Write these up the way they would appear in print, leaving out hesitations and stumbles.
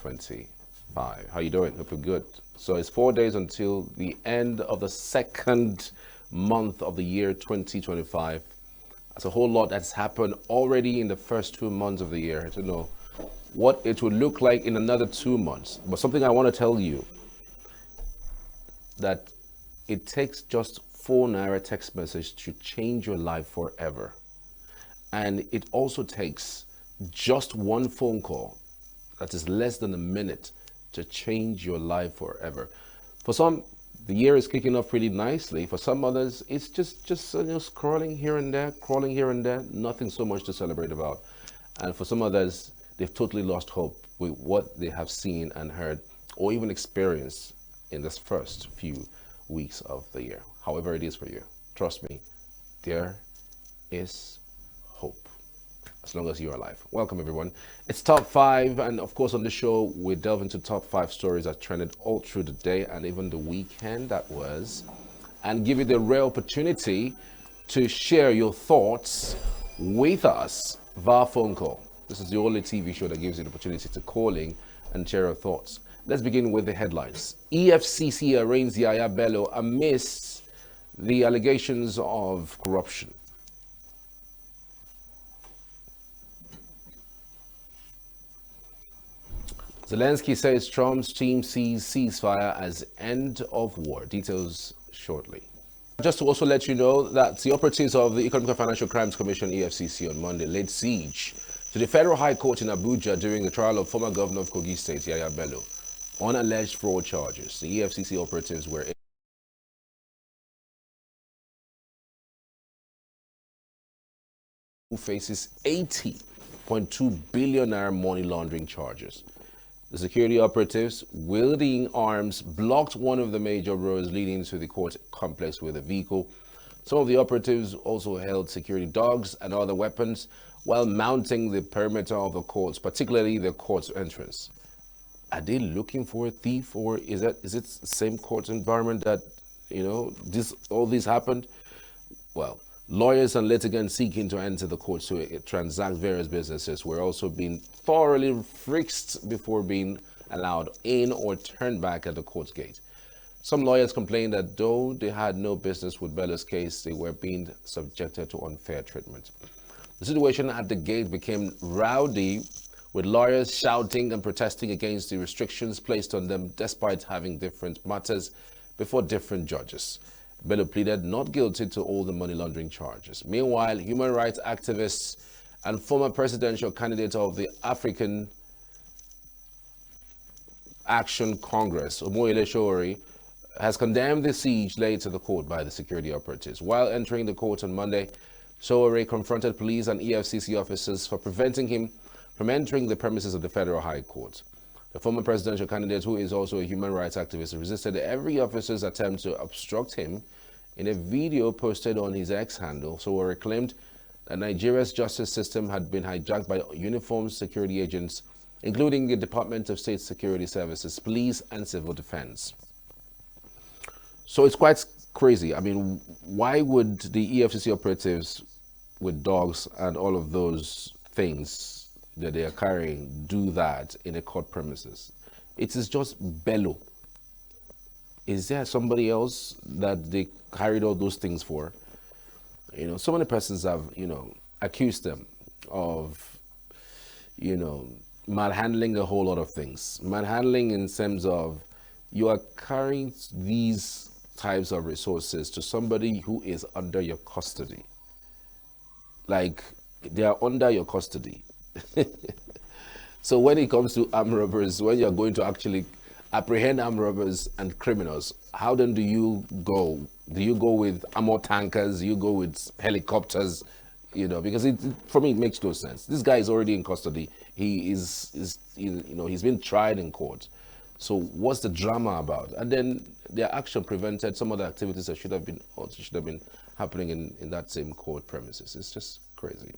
2025. How you doing? Hope you're good. So it's 4 days until the end of the second month of the year 2025. That's a whole lot that's happened already in the first 2 months of the year. To know what it would look like in another 2 months. But something I want to tell you, that it takes just 4 naira text message to change your life forever. And it also takes just one phone call, that is less than a minute, to change your life forever. For some, the year is kicking off pretty nicely. For some others, it's just scrolling here and there, crawling here and there, nothing so much to celebrate about. And for some others, they've totally lost hope with what they have seen and heard or even experienced in this first few weeks of the year. However it is for you, trust me, there is hope as long as you're alive. Welcome everyone. It's top five, and of course on the show we delve into top five stories that trended all through the day and even the weekend that was, and give you the rare opportunity to share your thoughts with us via phone call. This is the only TV show that gives you the opportunity to call in and share your thoughts. Let's begin with the headlines. EFCC arraigns Yaya Bello amidst the allegations of corruption. Zelensky says Trump's team sees ceasefire as end of war. Details shortly. Just to also let you know that the operatives of the Economic and Financial Crimes Commission, EFCC, on Monday laid siege to the Federal High Court in Abuja during the trial of former governor of Kogi State, Yaya Bello, on alleged fraud charges. The EFCC operatives were who faces 80.2 billion naira money laundering charges. The security operatives, wielding arms, blocked one of the major roads leading to the court complex with a vehicle. Some of the operatives also held security dogs and other weapons while mounting the perimeter of the courts, particularly the court's entrance. Are they looking for a thief, or is it the same court environment that all this happened? Well, lawyers and litigants seeking to enter the court to transact various businesses were also being thoroughly frisked before being allowed in or turned back at the court's gate. Some lawyers complained that though they had no business with Bello's case, they were being subjected to unfair treatment. The situation at the gate became rowdy, with lawyers shouting and protesting against the restrictions placed on them despite having different matters before different judges. Bello pleaded not guilty to all the money laundering charges. Meanwhile, human rights activists and former presidential candidate of the African Action Congress, Omoyele Sowore, has condemned the siege laid to the court by the security operatives. While entering the court on Monday, Sowore confronted police and EFCC officers for preventing him from entering the premises of the Federal High Court. The former presidential candidate, who is also a human rights activist, resisted every officer's attempt to obstruct him. In a video posted on his X handle, Sowore claimed that Nigeria's justice system had been hijacked by uniformed security agents, including the Department of State Security Services, police, and civil defense. So it's quite crazy. I mean, why would the EFCC operatives with dogs and all of those things that they are carrying do that in a court premises? It is just Bello. Is there somebody else that they carried all those things for? So many persons have, accused them of, manhandling a whole lot of things. Manhandling in terms of you are carrying these types of resources to somebody who is under your custody. Like, they are under your custody. So when it comes to armed robbers, when you're going to actually apprehend armed robbers and criminals, how then do you go? Do you go with armored tankers? Do you go with helicopters? Because for me, it makes no sense. This guy is already in custody. He is he's been tried in court. So what's the drama about? And then their action prevented some of the activities that should have been happening in that same court premises. It's just crazy.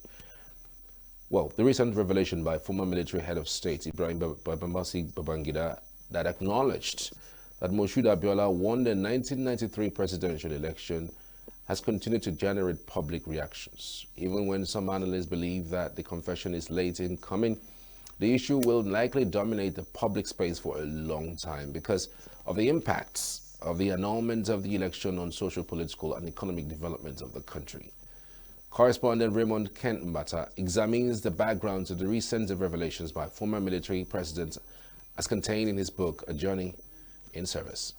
Well, the recent revelation by former military head of state Ibrahim Badamasi Babangida that acknowledged that Moshood Abiola won the 1993 presidential election has continued to generate public reactions. Even when some analysts believe that the confession is late in coming, the issue will likely dominate the public space for a long time because of the impacts of the annulment of the election on social, political, and economic development of the country. Correspondent Raymond Kent Mbata examines the background to the recent revelations by former military presidents as contained in his book, A Journey in Service.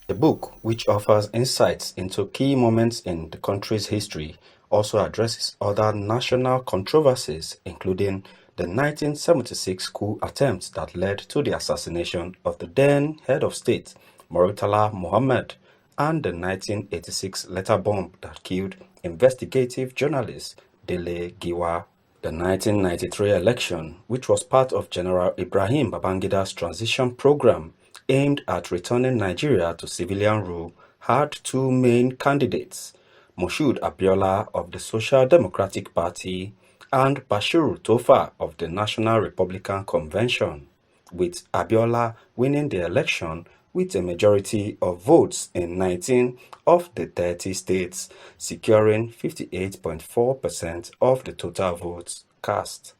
The book, which offers insights into key moments in the country's history, also addresses other national controversies, including the 1976 coup attempt that led to the assassination of the then head of state, Murtala Muhammad, and the 1986 letter bomb that killed investigative journalist Dele Giwa. The 1993 election, which was part of General Ibrahim Babangida's transition program aimed at returning Nigeria to civilian rule, had two main candidates, Moshood Abiola of the Social Democratic Party and Bashiru Tofa of the National Republican Convention, with Abiola winning the election with a majority of votes in 19 of the 30 states, securing 58.4% of the total votes cast.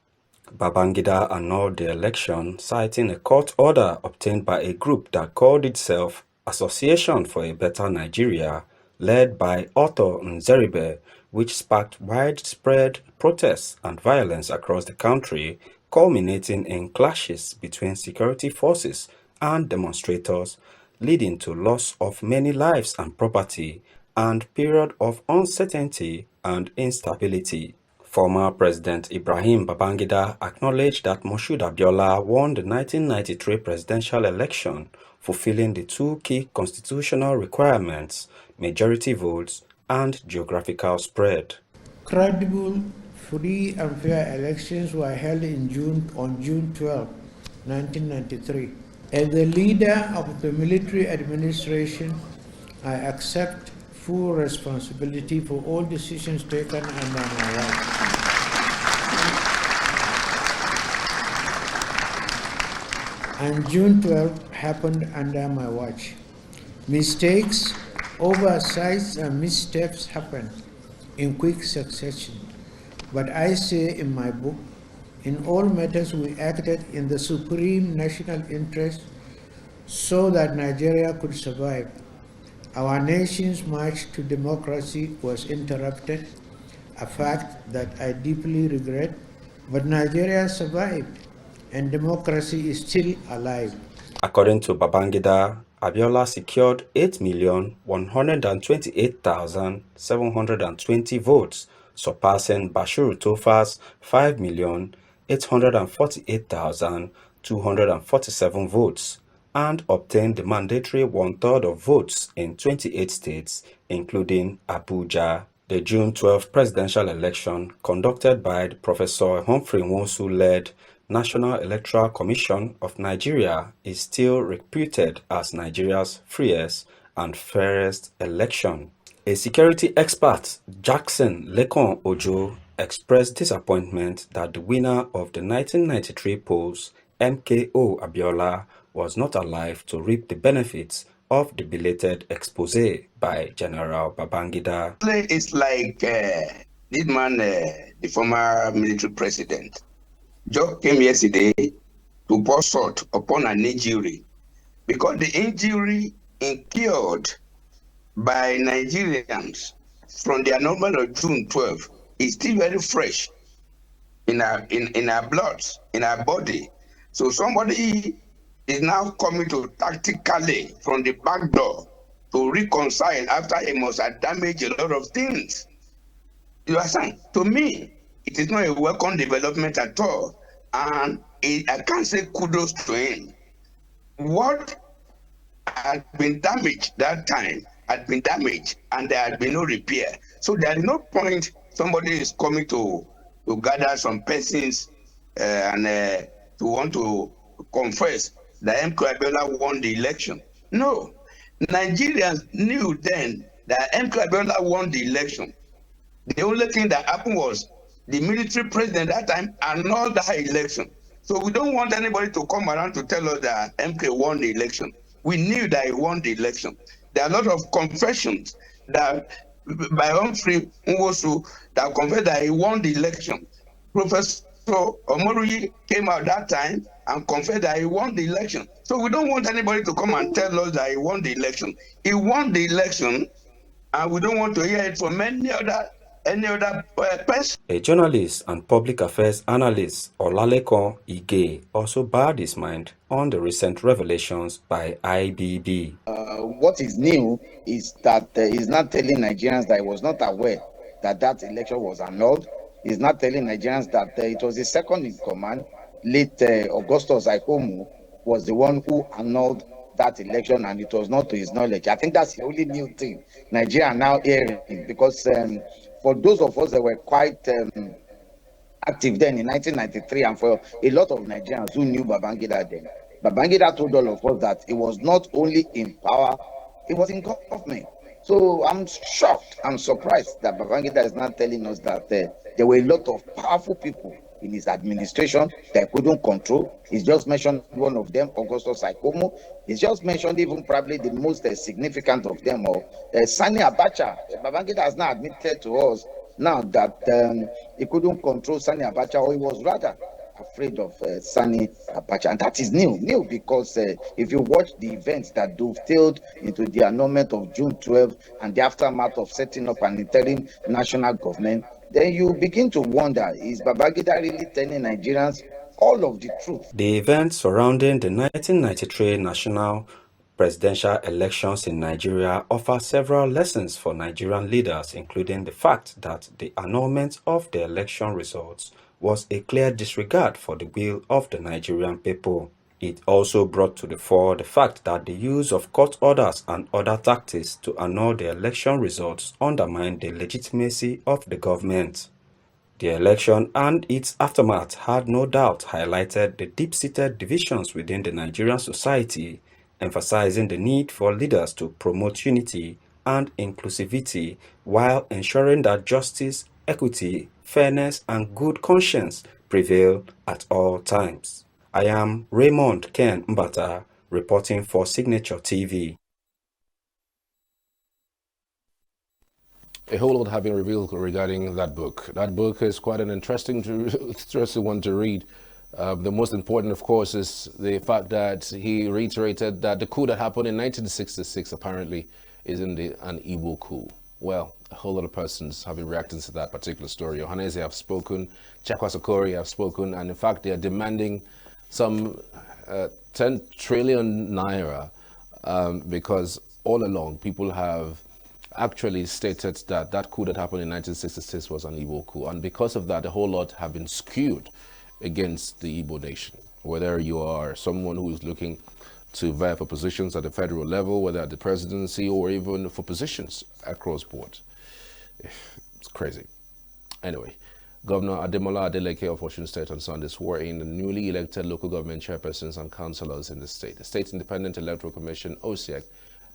Babangida annulled the election, citing a court order obtained by a group that called itself Association for a Better Nigeria, led by Otto Nzeribe, which sparked widespread protests and violence across the country, culminating in clashes between security forces and demonstrators, leading to loss of many lives and property and period of uncertainty and instability. Former President Ibrahim Babangida acknowledged that Moshood Abiola won the 1993 presidential election, fulfilling the two key constitutional requirements, majority votes and geographical spread. Credible, free and fair elections were held on June 12, 1993. As the leader of the military administration, I accept full responsibility for all decisions taken under my watch. And June 12 happened under my watch. Mistakes, oversights, and missteps happened in quick succession. But I say in my book, in all matters we acted in the supreme national interest so that Nigeria could survive. Our nation's march to democracy was interrupted, a fact that I deeply regret, but Nigeria survived and democracy is still alive. According to Babangida, Abiola secured 8,128,720 votes, surpassing Bashiru Tofa's 5,848,247 votes, and obtained the mandatory one-third of votes in 28 states, including Abuja. The June 12 presidential election, conducted by the Professor Humphrey Nwosu-led National Electoral Commission of Nigeria, is still reputed as Nigeria's freest and fairest election. A security expert, Jackson Lekon Ojo, expressed disappointment that the winner of the 1993 polls, MKO Abiola, was not alive to reap the benefits of the belated expose by General Babangida. It's like this man, the former military president, just came yesterday to pour salt upon an injury, because the injury incurred by Nigerians from the annulment of June 12 is still very fresh in our blood, in our body. So somebody is now coming to tactically from the back door to reconcile after he must have damaged a lot of things. You understand? To me, it is not a welcome development at all. And I can't say kudos to him. What had been damaged that time had been damaged, and there had been no repair. So there is no point somebody is coming to gather some persons and to want to confess that MK Abiola won the election. No, Nigerians knew then that MK Abiola won the election. The only thing that happened was the military president at that time annulled that election. So we don't want anybody to come around to tell us that MK won the election. We knew that he won the election. There are a lot of confessions that by Humphrey Nwosu that confessed that he won the election. Professor So Omoruyi came out that time and confessed that he won the election. So we don't want anybody to come and tell us that he won the election. He won the election, and we don't want to hear it from any other person. A journalist and public affairs analyst, Olalekan Ige, also barred his mind on the recent revelations by IBB. What is new is that he's not telling Nigerians that he was not aware that that election was annulled. He's not telling Nigerians that it was the second in command, late Augustus Aikomu, was the one who annulled that election, and it was not to his knowledge. I think that's the only new thing Nigeria are now hearing, because for those of us that were quite active then in 1993, and for a lot of Nigerians who knew Babangida then, Babangida told all of us that he was not only in power, he was in government. So I'm shocked, I'm surprised that Babangida is not telling us that there were a lot of powerful people in his administration that couldn't control. He's just mentioned one of them, Augustus Aikomu. He's just mentioned even probably the most significant of them, or Sani Abacha. Babangida has not admitted to us now that he couldn't control Sani Abacha, or he was rather afraid of Sani Abacha. And that is new because if you watch the events that dovetailed into the annulment of June 12 and the aftermath of setting up an interim national government, then you begin to wonder, is Babangida really telling Nigerians all of the truth? The events surrounding the 1993 national presidential elections in Nigeria offer several lessons for Nigerian leaders, including the fact that the annulment of the election results was a clear disregard for the will of the Nigerian people. It also brought to the fore the fact that the use of court orders and other tactics to annul the election results undermined the legitimacy of the government. The election and its aftermath had no doubt highlighted the deep-seated divisions within the Nigerian society, emphasizing the need for leaders to promote unity and inclusivity while ensuring that justice, equity, fairness, and good conscience prevail at all times. I am Raymond Ken Mbata, reporting for Signature TV. A whole lot have been revealed regarding that book. That book is quite an interesting one to read. The most important, of course, is the fact that he reiterated that the coup that happened in 1966 apparently isn't an Igbo coup. Well, a whole lot of persons have been reacting to that particular story. Ohaneze have spoken, Chakwas Okori have spoken, and in fact they are demanding some 10 trillion naira because all along people have actually stated that that coup that happened in 1966 was an Igbo coup, and because of that a whole lot have been skewed against the Igbo nation. Whether you are someone who is looking to vie for positions at the federal level, whether at the presidency or even for positions across board. It's crazy. Anyway, Governor Ademola Adeleke of Osun State on Sunday swore in the newly elected local government chairpersons and councillors in the state. The State Independent Electoral Commission, OSEC,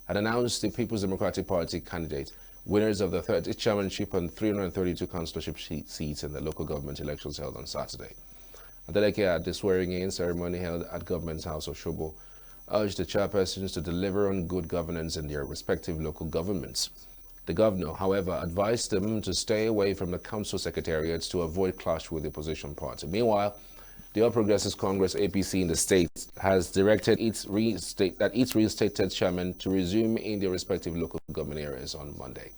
had announced the People's Democratic Party candidate winners of the 30th chairmanship and 332 councillorship seats in the local government elections held on Saturday. Adeleke, at the swearing-in ceremony held at Government House Oshobo, urged the chairpersons to deliver on good governance in their respective local governments. The governor, however, advised them to stay away from the council secretariats to avoid clash with the opposition party. Meanwhile, the All Progressives Congress APC in the state has directed its reinstated chairman to resume in their respective local government areas on Monday.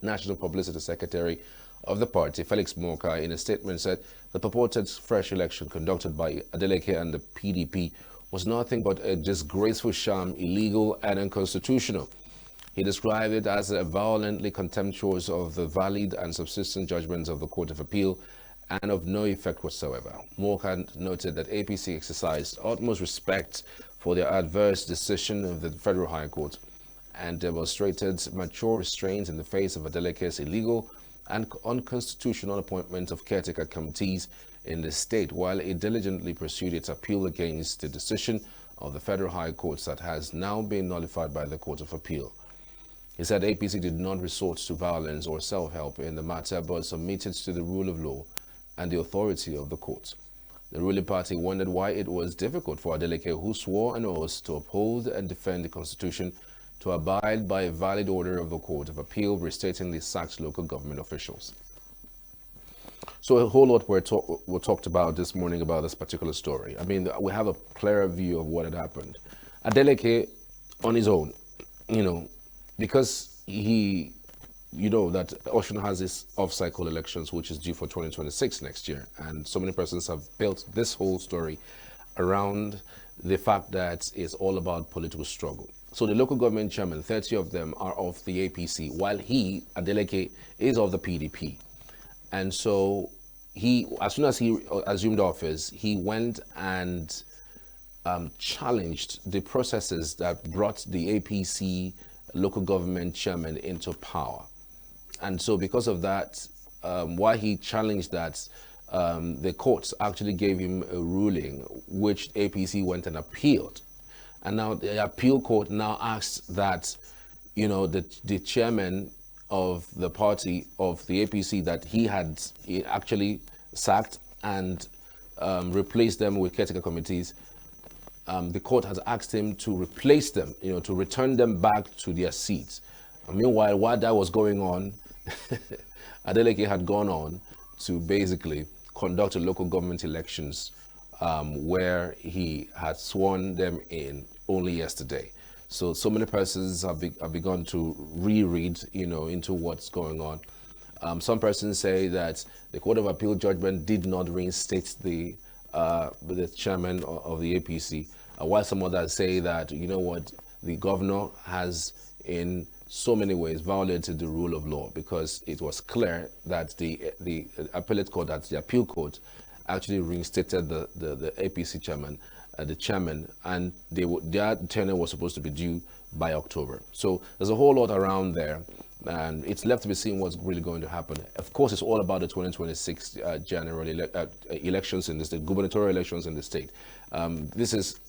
National Publicity Secretary of the party, Felix Morka, in a statement said the purported fresh election conducted by Adeleke and the PDP was nothing but a disgraceful sham, illegal and unconstitutional. He described it as a violently contemptuous of the valid and subsistent judgments of the Court of Appeal and of no effect whatsoever. Morkan noted that APC exercised utmost respect for the adverse decision of the Federal High Court and demonstrated mature restraint in the face of Adeleke's illegal and unconstitutional appointment of caretaker committees in the state, while it diligently pursued its appeal against the decision of the Federal High Court that has now been nullified by the Court of Appeal. He said APC did not resort to violence or self-help in the matter, but submitted to the rule of law and the authority of the court. The ruling party wondered why it was difficult for Adeleke, who swore an oath to uphold and defend the Constitution, to abide by a valid order of the Court of Appeal restating the sacked local government officials. So a whole lot were talked about this morning about this particular story. I mean, we have a clearer view of what had happened. Adeleke, on his own, you know, because he, you know, that Ocean has this off-cycle elections, which is due for 2026 next year. And so many persons have built this whole story around the fact that it's all about political struggle. So the local government chairman, 30 of them are of the APC, while he, Adeleke, is of the PDP. And so he, as soon as he assumed office, he went and challenged the processes that brought the APC local government chairman into power. And so because of that, while he challenged that, the courts actually gave him a ruling which APC went and appealed. And now the appeal court now asks that, you know, the chairman of the party of the APC that he actually sacked and replaced them with caretaker committees, the court has asked him to replace them, you know, to return them back to their seats. And meanwhile, while that was going on, Adeleke had gone on to basically conduct local government elections where he had sworn them in only yesterday. So many persons have begun to reread, you know, into what's going on. Some persons say that the Court of Appeal judgment did not reinstate the chairman of the APC, while some others say that, you know what, the governor has in so many ways violated the rule of law, because it was clear that the appellate court, that's the appeal court, actually reinstated the APC chairman, the chairman, and their tenure was supposed to be due by October. So there's a whole lot around there, and it's left to be seen what's really going to happen. Of course, it's all about the 2026 general elections in the state, gubernatorial elections in the state. This is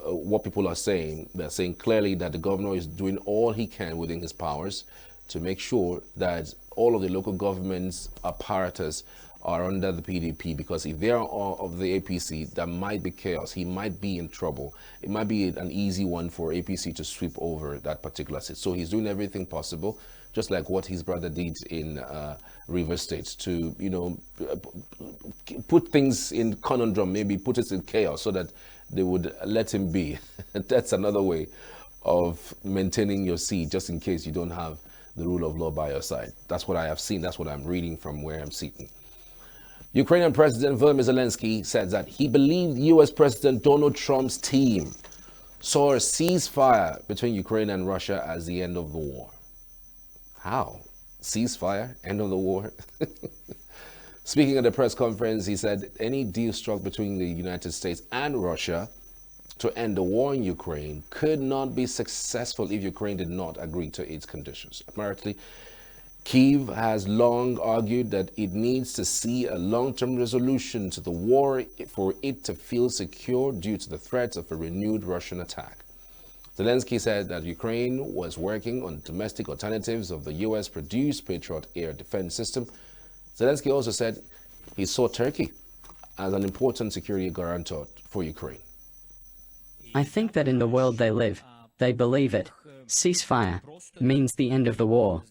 what people are saying. They're saying clearly that the governor is doing all he can within his powers to make sure that all of the local governments apparatus are under the PDP, because if they are of the APC, there might be chaos. He might be in trouble. It might be an easy one for APC to sweep over that particular seat. So he's doing everything possible, just like what his brother did in Rivers State, to, you know, put things in conundrum, maybe put it in chaos so that they would let him be. That's another way of maintaining your seat, just in case you don't have the rule of law by your side. That's what I have seen. That's what I'm reading from where I'm sitting. Ukrainian President Volodymyr Zelensky said that he believed US President Donald Trump's team saw a ceasefire between Ukraine and Russia as the end of the war. How? Ceasefire? End of the war? Speaking at a press conference, he said any deal struck between the United States and Russia to end the war in Ukraine could not be successful if Ukraine did not agree to its conditions. Apparently, Kyiv has long argued that it needs to see a long-term resolution to the war for it to feel secure due to the threat of a renewed Russian attack. Zelensky said that Ukraine was working on domestic alternatives of the US-produced Patriot air defense system. Zelensky also said he saw Turkey as an important security guarantor for Ukraine. I think that in the world they live, they believe it. Ceasefire means the end of the war.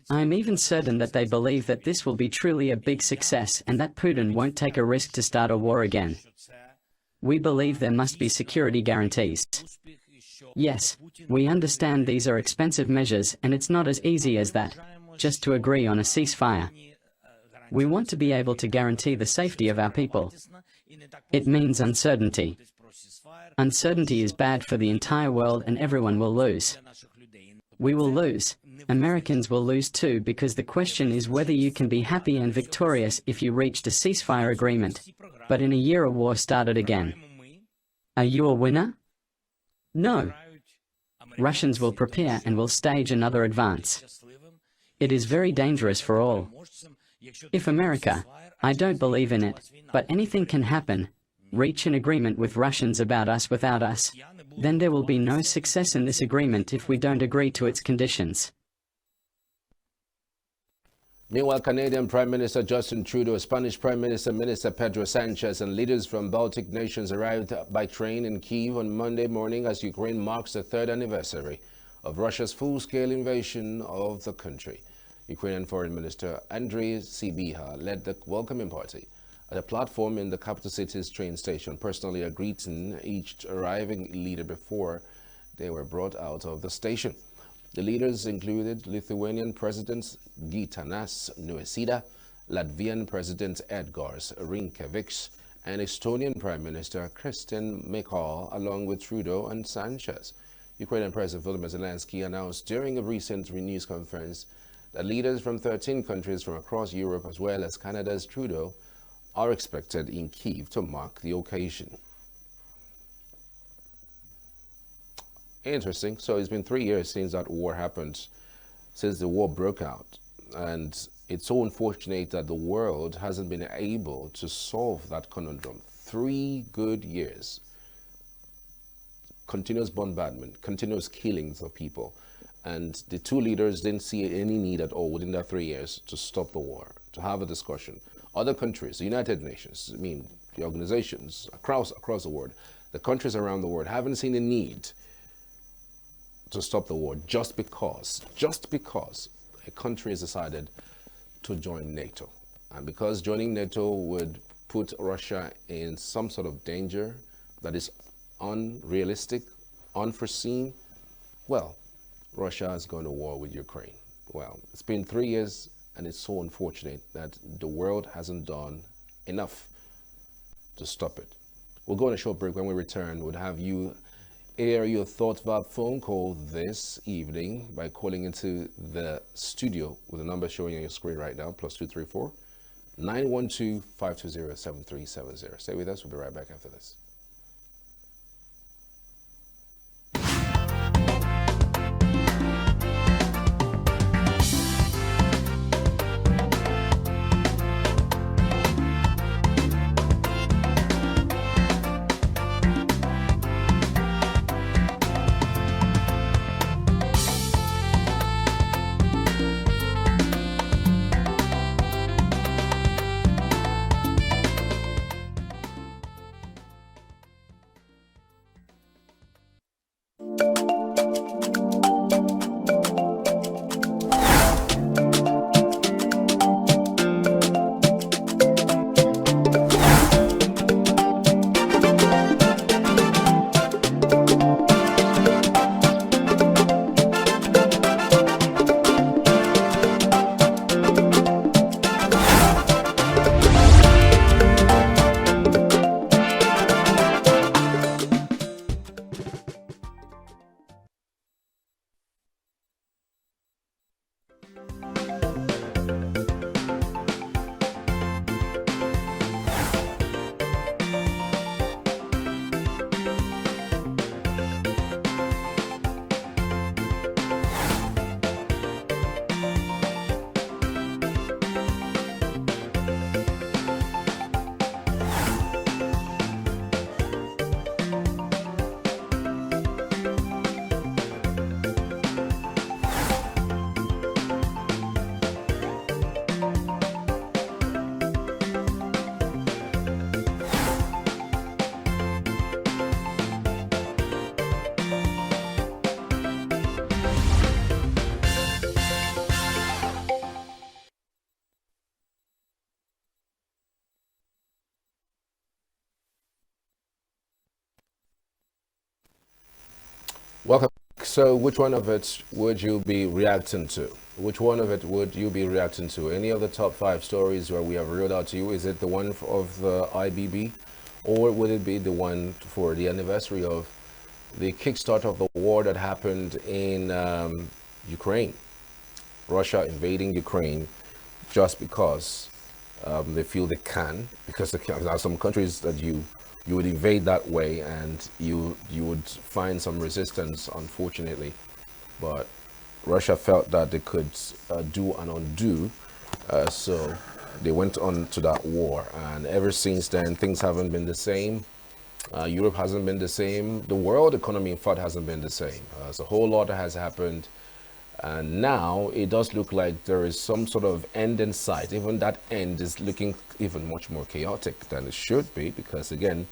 I am even certain that they believe that this will be truly a big success and that Putin won't take a risk to start a war again. We believe there must be security guarantees. Yes, we understand these are expensive measures and it's not as easy as that, just to agree on a ceasefire. We want to be able to guarantee the safety of our people. It means uncertainty. Uncertainty is bad for the entire world and everyone will lose. We will lose. Americans will lose too, because the question is whether you can be happy and victorious if you reached a ceasefire agreement, but in a year a war started again. Are you a winner? No. Russians will prepare and will stage another advance. It is very dangerous for all. If America, I don't believe in it, but anything can happen, reach an agreement with Russians about us without us, then there will be no success in this agreement if we don't agree to its conditions. Meanwhile, Canadian Prime Minister Justin Trudeau, Spanish Prime Minister Pedro Sanchez, and leaders from Baltic nations arrived by train in Kyiv on Monday morning as Ukraine marks the third anniversary of Russia's full-scale invasion of the country. Ukrainian Foreign Minister Andriy Sybiha led the welcoming party at a platform in the capital city's train station, personally greeting each arriving leader before they were brought out of the station. The leaders included Lithuanian President Gitanas Nausėda, Latvian President Edgars Rinkēvičs, and Estonian Prime Minister Kristen Michal, along with Trudeau and Sanchez. Ukrainian President Volodymyr Zelensky announced during a recent news conference that leaders from 13 countries from across Europe, as well as Canada's Trudeau, are expected in Kyiv to mark the occasion. Interesting. So it's been 3 years since that war happened, since the war broke out. And it's so unfortunate that the world hasn't been able to solve that conundrum. 3 good years. Continuous bombardment, continuous killings of people. And the two leaders didn't see any need at all within that 3 years to stop the war, to have a discussion. Other countries, the United Nations, I mean, the organizations across the world, the countries around the world haven't seen a need to stop the war just because a country has decided to join NATO. And because joining NATO would put Russia in some sort of danger that is unrealistic, unforeseen, well, Russia has gone to war with Ukraine. Well, it's been 3 years, and it's so unfortunate that the world hasn't done enough to stop it. We'll go on a short break. When we return, we'll have you air your thoughts via phone call this evening by calling into the studio with the number showing on your screen right now, +234 912 520 7370. Stay with us. We'll be right back after this. Welcome. So which one of it would you be reacting to? Which one of it would you be reacting to? Any of the top 5 stories where we have reeled out to you? Is it the one of the IBB, or would it be the one for the anniversary of the kickstart of the war that happened in Ukraine? Russia invading Ukraine just because they feel they can, because there are some countries that you would invade that way and you would find some resistance, unfortunately. But Russia felt that they could do and undo, so they went on to that war. And ever since then, things haven't been the same. Europe hasn't been the same. The world economy, in fact, hasn't been the same. So a whole lot has happened. And now it does look like there is some sort of end in sight. Even that end is looking even much more chaotic than it should be, because again,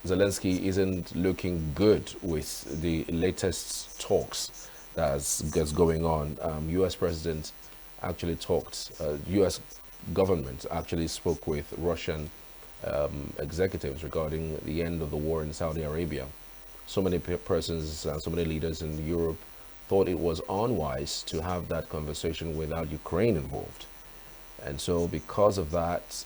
Zelensky isn't looking good with the latest talks that's going on. U.S. President actually talked. U.S. government actually spoke with Russian executives regarding the end of the war in Saudi Arabia. So many persons, so many leaders in Europe thought it was unwise to have that conversation without Ukraine involved. And so because of that,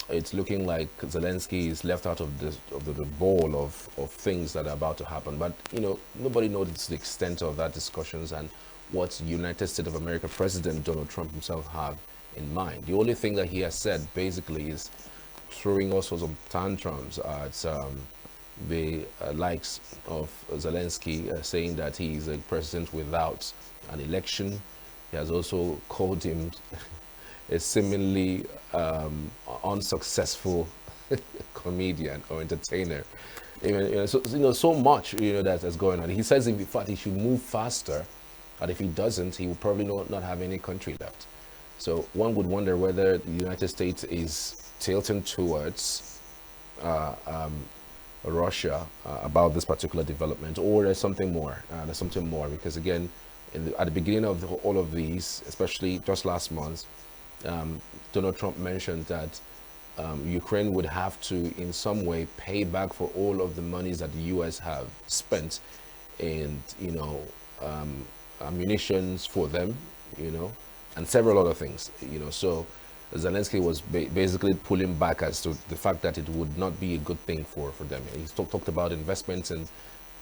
it's looking like Zelensky is left out of the ball of things that are about to happen. But, nobody knows the extent of that discussions and what United States of America President Donald Trump himself have in mind. The only thing that he has said basically is throwing all sorts of tantrums at the likes of Zelensky, saying that he is a president without an election. He has also called him a seemingly unsuccessful comedian or entertainer. Even, so much that's going on. He says, in fact, he should move faster, and if he doesn't, he will probably not have any country left. So one would wonder whether the United States is tilting towards Russia about this particular development, or there's something more. Because again, at the beginning of all of these, especially just last month, Donald Trump mentioned that Ukraine would have to, in some way, pay back for all of the monies that the U.S. have spent in, ammunitions for them, and several other things, So Zelensky was basically pulling back as to the fact that it would not be a good thing for them. He talked about investments in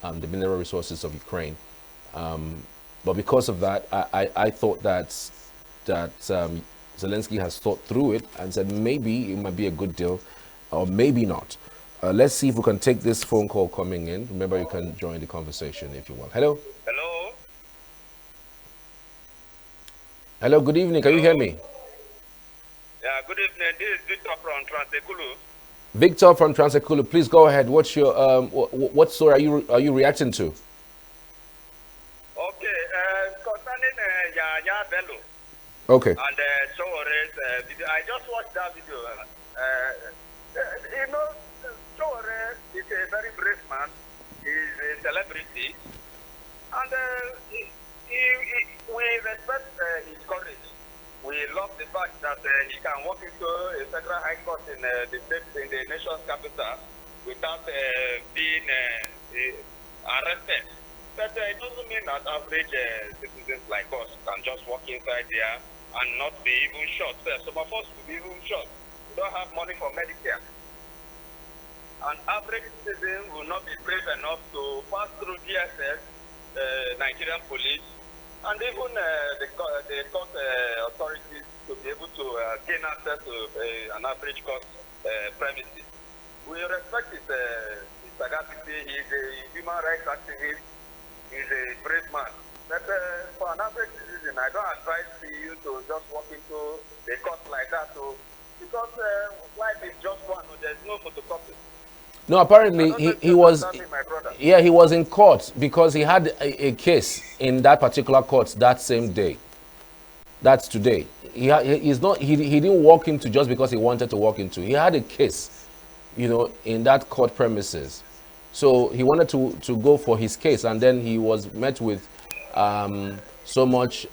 the mineral resources of Ukraine. But because of that, I thought that Zelensky has thought through it and said maybe it might be a good deal, or maybe not. Let's see if we can take this phone call coming in. Remember, you can join the conversation if you want. Hello? Hello? Hello, good evening. Can you hear me? Yeah, good evening. This is Victor from Transekulu. Victor from Transekulu, please go ahead. What's your what story are you reacting to? Okay, concerning Yaya Bello. Okay. And Showore's video. I just watched that video. Showore is a very brave man. He's a celebrity. And we respect his courage. We love the fact that he can walk into a federal high court in the state, in the nation's capital, without being arrested. But it doesn't mean that average citizens like us can just walk inside there and not be even shot. Some of us will be even shot. We don't have money for Medicare. An average citizen will not be brave enough to pass through DSS, Nigerian police, and even the court authorities to be able to gain access to an average court premises. We respect his sagacity. He's a human rights activist. He's a brave man. But for an average citizen, I don't advise you to just walk into the court like that, because life is just one. There's no photocopy. No, apparently he was, yeah, he was in court because he had a case in that particular court that same day. That's today. He didn't walk into just because he wanted to walk into. He had a case, in that court premises. So he wanted to go for his case, and then he was met with so much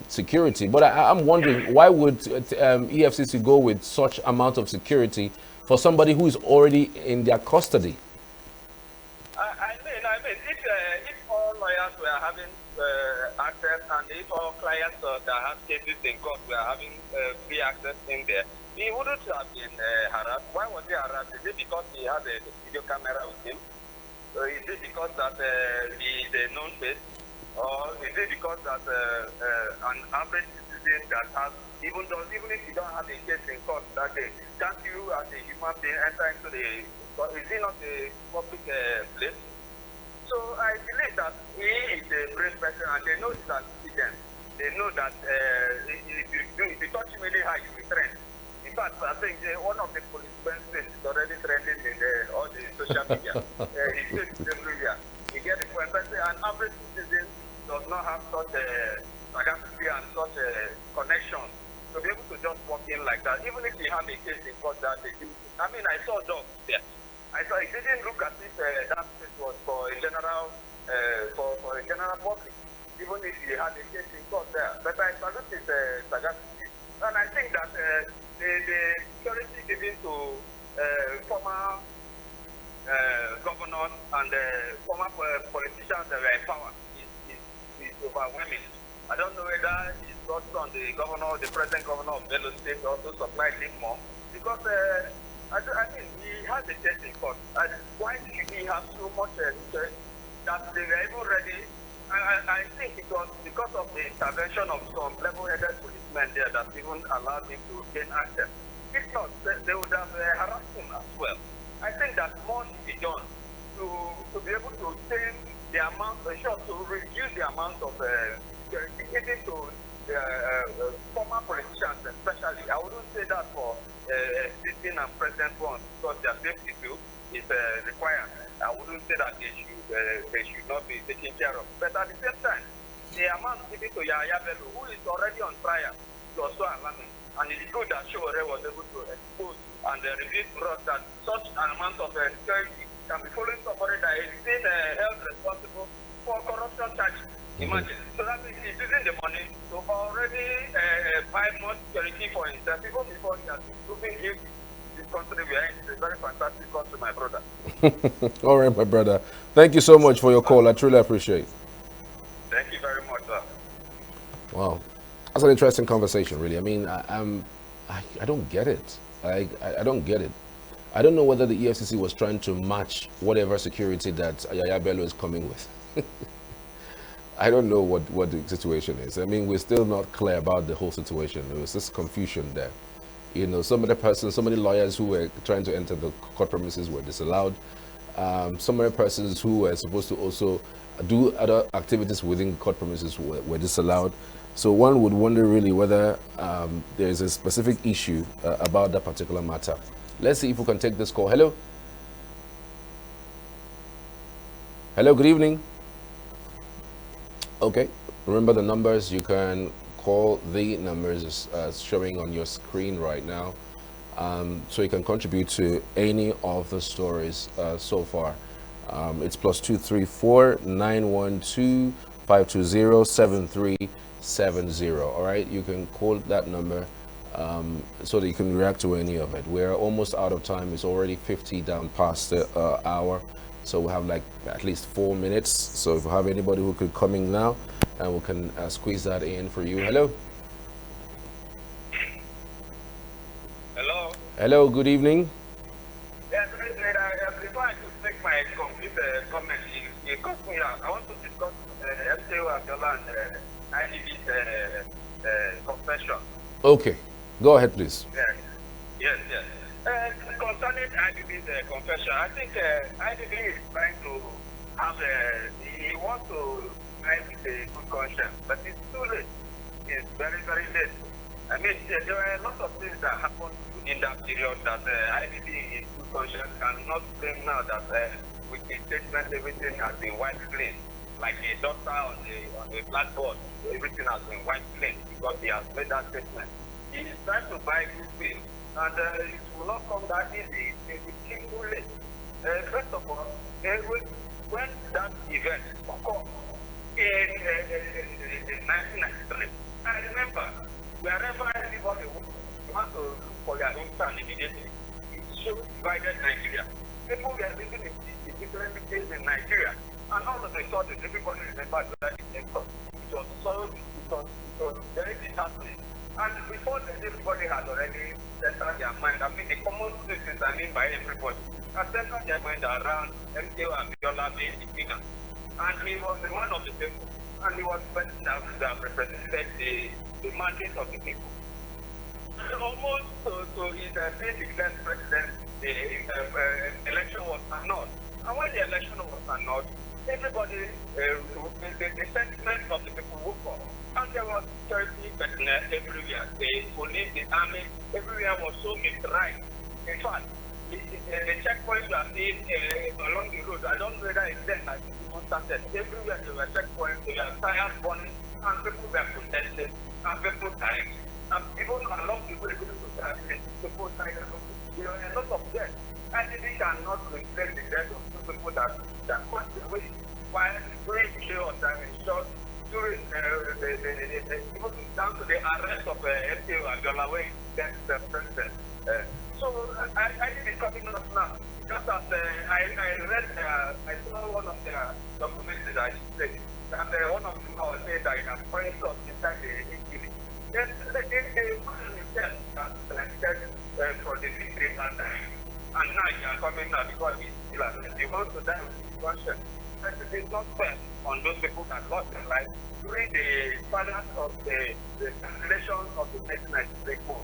security. But I'm wondering, why would EFCC go with such amount of security for somebody who is already in their custody? I mean, if all lawyers were having access, and if all clients that have cases in court were having free access in there, he wouldn't have been harassed. Why was he harassed? Is it because he had a video camera with him? Or is it because that he is a known face? Or is it because that an average citizen that has, even if you don't have a case in court that day, can't you as a human being enter into is it not a public place? So I believe that he is a brave person, and they know it's an incident. They know that if you touch him really high, you will trend. In fact, I think one of the policemen's face is already trending in all the social media. He says it everywhere. You get the point. But an average citizen does not have such a sagacity and such a connection to be able to just walk in like that. Even if he had a case in court that day. I saw dogs there. It didn't look as if that place was for a general for the general public, even if he had a case in court there. But I salute his sagacity. And I think that the security given to former governors and former politicians that were in power is overwhelming. I don't know whether it's got on the governor, the present governor of Bello State also supplied him more. Because I mean, he has a case in court. And why should he have so much that they were even ready? I think it was because of the intervention of some level-headed policemen there that even allowed him to gain access. If not, they would have harassed him as well. I think that more should be done to be able to change the amount, to reduce the amount of given to former politicians especially. I wouldn't say that for sitting and present ones because their safety too is required. I wouldn't say that they should not be taken care of. But at the same time, the amount given to Yahaya Bello, who is already on trial, is also alarming. And it's good that Showore was able to expose and reveal to us that such an amount of security can be following somebody that is being held responsible for corruption charges. Imagine. So that means he's using the money to already buy more security for himself, even before he has been proven guilty. This country we are in is a very fantastic country, my brother. All right, my brother. Thank you so much for your call. I truly appreciate it. Thank you very much, sir. Wow. That's an interesting conversation, really. I mean, I don't get it. I don't get it. I don't know whether the EFCC was trying to match whatever security that Yahaya Bello is coming with. I don't know what the situation is. I mean, we're still not clear about the whole situation. There was this confusion there. You know, some of the persons, so many lawyers who were trying to enter the court premises were disallowed. Some of the persons who were supposed to also do other activities within court premises were disallowed. So one would wonder really whether there is a specific issue about that particular matter. Let's see if we can take this call. Hello. Hello, good evening. Okay, remember the numbers. You can call the numbers showing on your screen right now. So you can contribute to any of the stories so far. It's +234 912 520 7370. All right, you can call that number so that you can react to any of it. We're almost out of time. It's already 50 down past the hour. So we have like at least 4 minutes. So if you have anybody who could come in now, and we can squeeze that in for you. Hello. Hello. Hello. Good evening. Yes, before I could make my complete comment, you cut me out. I want to discuss MTO Abdullah and IDB's confession. Okay. Go ahead, please. Yes. Concerning IDB's confession, I think IDB is trying to have he wants to write with a good conscience, but it's too late. It's very, very late. I mean, there were a lot of things that happened in that period that IDB in his good conscience cannot claim now that with the statement everything has been wiped clean. Like a doctor on the blackboard, everything has been wiped clean because he has made that statement. He is trying to buy good things, and it will not come that easy. It will be too late. First of all, when that event occurred in 1993, I remember wherever everybody wants to look for their own stand immediately, it shows divided Nigeria. People were living in different states in Nigeria, and all of a sudden, everybody remembered where it came from. It was very disheartening. And before that, everybody had already centered their mind. I mean, the common things I mean by everybody had centered their mind around MKO Abiola being the figure. And he was the man of the people. And he was the person that represented the mandate of the people. And almost to his being declared president, the election was annulled. And when the election was annulled, everybody, the sentiment of the people woke up. And there was security personnel everywhere. The police, the army, everywhere was so militarized. In fact, the checkpoints you are seeing along the road, I don't know whether it's then like people started. Everywhere there were checkpoints, there were tires burning, and people were protesting, and people dying. And even along the way, people dying. There were a lot of deaths. And they cannot reflect the death of two people that passed away. while during the period of time in short, during even down to the arrest of MKO Abiola when he gets the president. So I did it coming up now. Just as I read, I saw one of the documents that I said, and one of them was said that it has pointed us inside the ATV. Then the man himself has selected for the victory, and now he is coming now because he's still alive. He wants to die with his conscience. It is not fair on those people that lost their life during the finance of the cancellation of the 1993 war.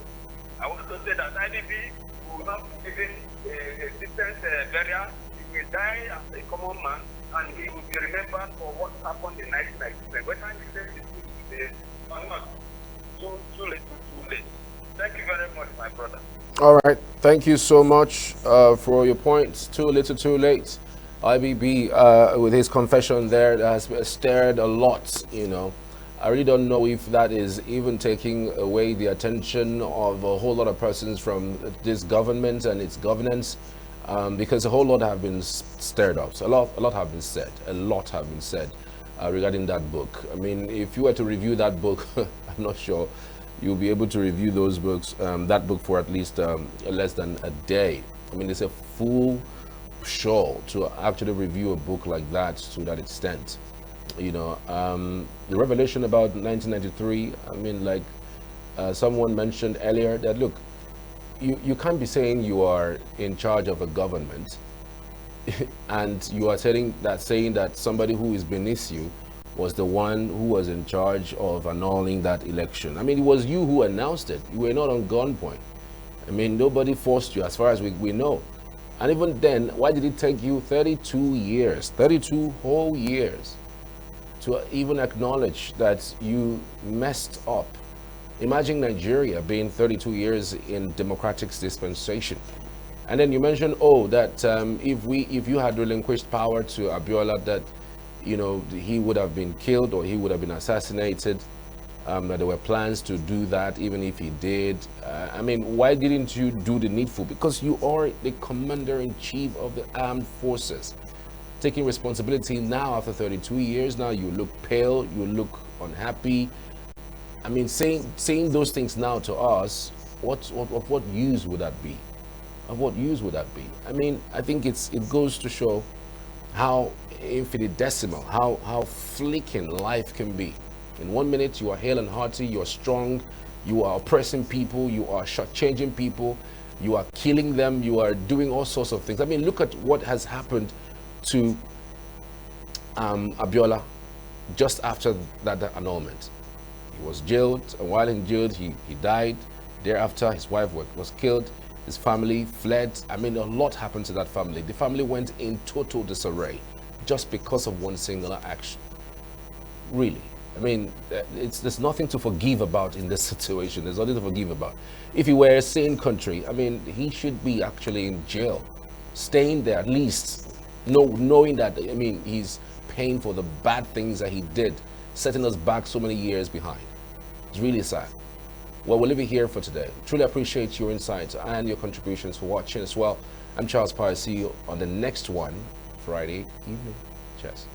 I want to say that IDB will not be given a decent burial. He will die as a common man, and he will be remembered for what happened in 1993. Whether he says it today or not, too late. Thank you very much, my brother. All right. Thank you so much for your points. Too little, too late. IBB, with his confession there, has stirred a lot, you know. I really don't know if that is even taking away the attention of a whole lot of persons from this government and its governance, because a whole lot have been stirred up. So a lot have been said. A lot have been said regarding that book. I mean, if you were to review that book, I'm not sure you'll be able to review those books, that book for at least less than a day. I mean, it's a full show to actually review a book like that to that extent. You know, the revelation about 1993, I mean, like someone mentioned earlier, that look, you can't be saying you are in charge of a government and you are saying that somebody who is beneath you was the one who was in charge of annulling that election. I mean, it was you who announced it. You were not on gunpoint. I mean, nobody forced you, as far as we know. And even then, why did it take you 32 years, 32 whole years, to even acknowledge that you messed up? Imagine Nigeria being 32 years in democratic dispensation. And then you mentioned, oh, that if you had relinquished power to Abiola, that, you know, he would have been killed or he would have been assassinated. That there were plans to do that, even if he did. I mean, why didn't you do the needful? Because you are the commander-in-chief of the armed forces. Taking responsibility now after 32 years, now you look pale, you look unhappy. I mean, saying those things now to us, what use would that be? Of what use would that be? I mean, I think it goes to show how infinitesimal, how fleeting life can be. In 1 minute, you are hale and hearty, you are strong, you are oppressing people, you are shortchanging people, you are killing them, you are doing all sorts of things. I mean, look at what has happened to Abiola just after that annulment. He was jailed, and while in jail, he died. Thereafter, his wife was killed, his family fled. I mean, a lot happened to that family. The family went in total disarray just because of one singular action. Really. I mean, there's nothing to forgive about in this situation. There's nothing to forgive about. If he were a sane country, I mean, he should be actually in jail, staying there at least, knowing that, I mean, he's paying for the bad things that he did, setting us back so many years behind. It's really sad. Well, we'll leave it here for today. Truly appreciate your insights and your contributions for watching as well. I'm Charles Pius. See you on the next one, Friday evening. Cheers.